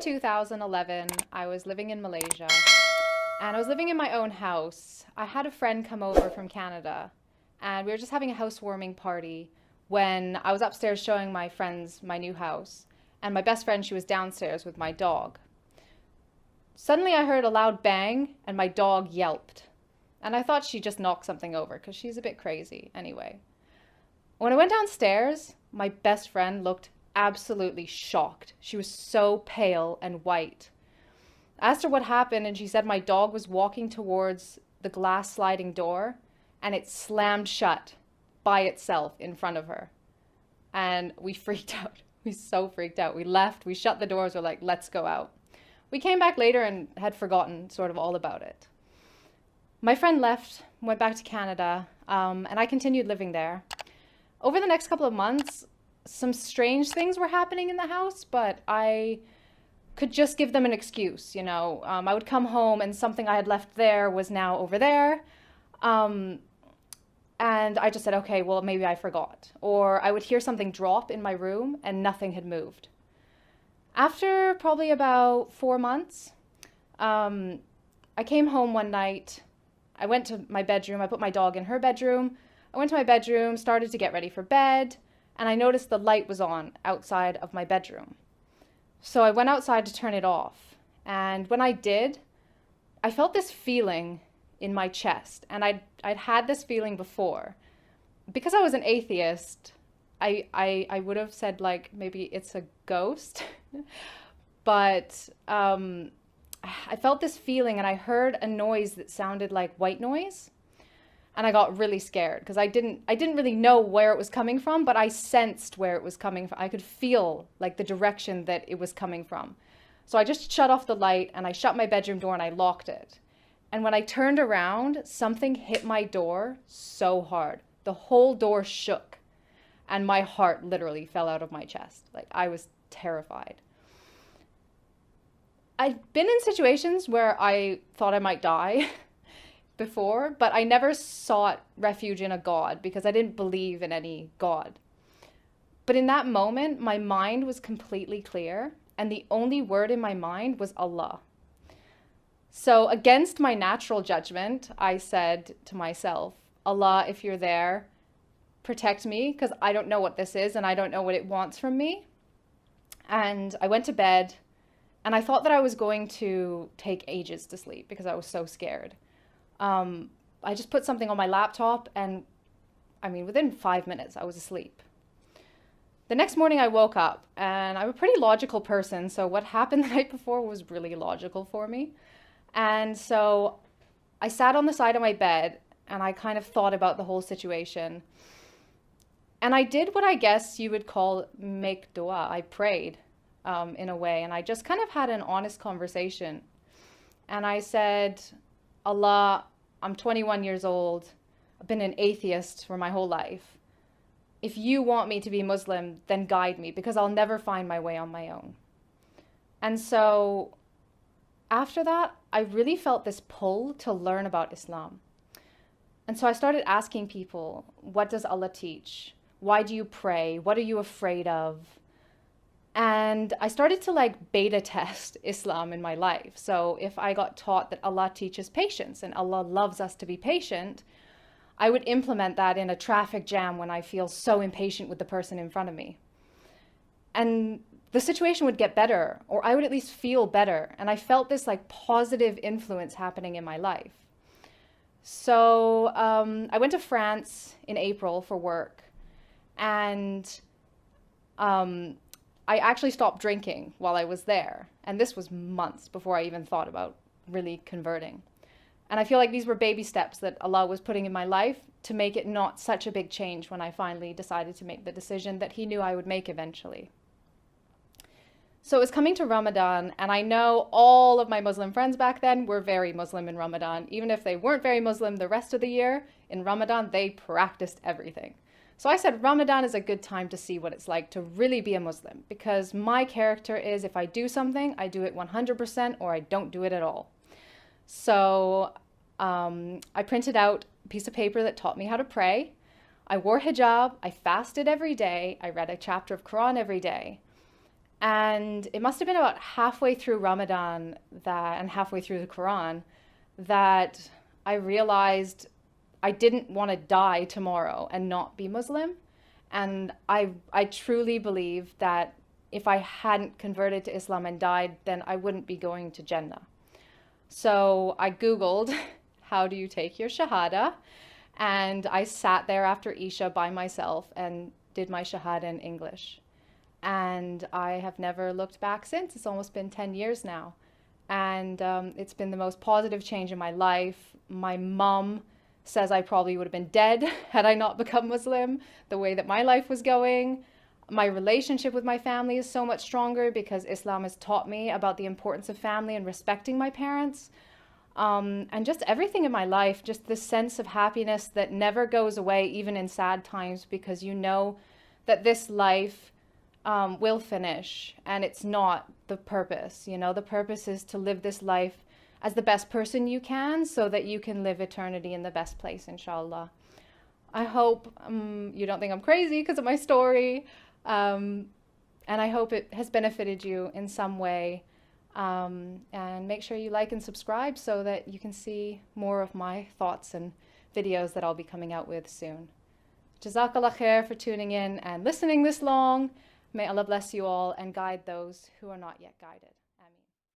2011, I was living in Malaysia and I was living in my own house. I had a friend come over from Canada and we were just having a housewarming party when I was upstairs showing my friends my new house, and my best friend, she was downstairs with my dog. Suddenly I heard a loud bang and my dog yelped, and I thought she just knocked something over because she's a bit crazy anyway. When I went downstairs, my best friend looked absolutely shocked. She was so pale and white. I asked her what happened and she said my dog was walking towards the glass sliding door and it slammed shut by itself in front of her. And we freaked out. We so freaked out. We left, we shut the doors, we're like, let's go out. We came back later and had forgotten sort of all about it. My friend left, went back to Canada, and I continued living there. Over the next couple of months, some strange things were happening in the house, but I could just give them an excuse, you know. I would come home and something I had left there was now over there. And I just said, okay, well, maybe I forgot. Or I would hear something drop in my room and nothing had moved. After probably about 4 months, I came home one night. I went to my bedroom. I put my dog in her bedroom. I went to my bedroom, started to get ready for bed, and I noticed the light was on outside of my bedroom. So I went outside to turn it off. And when I did, I felt this feeling in my chest. And I'd had this feeling before. Because I was an atheist, I would have said, like, maybe it's a ghost. But I felt this feeling and I heard a noise that sounded like white noise. And I got really scared because I didn't really know where it was coming from, but I sensed where it was coming from. I could feel like the direction that it was coming from. So I just shut off the light and I shut my bedroom door and I locked it. And when I turned around, something hit my door so hard. The whole door shook and my heart literally fell out of my chest. Like, I was terrified. I've been in situations where I thought I might die before, but I never sought refuge in a God because I didn't believe in any God. But in that moment, my mind was completely clear, and the only word in my mind was Allah. So against my natural judgment, I said to myself, Allah, if you're there, protect me, because I don't know what this is and I don't know what it wants from me. And I went to bed, and I thought that I was going to take ages to sleep because I was so scared. I just put something on my laptop and, I mean, within 5 minutes, I was asleep. The next morning I woke up and I'm a pretty logical person. So what happened the night before was really logical for me. And so I sat on the side of my bed and I kind of thought about the whole situation. And I did what I guess you would call make dua. I prayed in a way, and I just kind of had an honest conversation. And I said, Allah, I'm 21 years old. I've been an atheist for my whole life. If you want me to be Muslim, then guide me, because I'll never find my way on my own. And so after that, I really felt this pull to learn about Islam. And so I started asking people, what does Allah teach? Why do you pray? What are you afraid of? And I started to like beta test Islam in my life. So if I got taught that Allah teaches patience and Allah loves us to be patient, I would implement that in a traffic jam when I feel so impatient with the person in front of me. And the situation would get better, or I would at least feel better. And I felt this like positive influence happening in my life. So I went to France in April for work, and I actually stopped drinking while I was there. And this was months before I even thought about really converting. And I feel like these were baby steps that Allah was putting in my life to make it not such a big change when I finally decided to make the decision that He knew I would make eventually. So it was coming to Ramadan, and I know all of my Muslim friends back then were very Muslim in Ramadan. Even if they weren't very Muslim the rest of the year, in Ramadan they practiced everything. So I said Ramadan is a good time to see what it's like to really be a Muslim, because my character is if I do something, I do it 100% or I don't do it at all. So I printed out a piece of paper that taught me how to pray. I wore hijab, I fasted every day, I read a chapter of Quran every day. And it must have been about halfway through Ramadan and halfway through the Quran that I realized I didn't want to die tomorrow and not be Muslim. And I truly believe that if I hadn't converted to Islam and died, then I wouldn't be going to Jannah. So I Googled, how do you take your Shahada? And I sat there after Isha by myself and did my Shahada in English. And I have never looked back since. It's almost been 10 years now. And it's been the most positive change in my life. My mom says I probably would have been dead had I not become Muslim, the way that my life was going. My relationship with my family is so much stronger because Islam has taught me about the importance of family and respecting my parents. And just everything in my life, just this sense of happiness that never goes away, even in sad times, because you know that this life will finish and it's not the purpose. You know, the purpose is to live this life as the best person you can so that you can live eternity in the best place, inshallah. I hope you don't think I'm crazy because of my story. And I hope it has benefited you in some way. And make sure you like and subscribe so that you can see more of my thoughts and videos that I'll be coming out with soon. Jazakallah khair for tuning in and listening this long. May Allah bless you all and guide those who are not yet guided.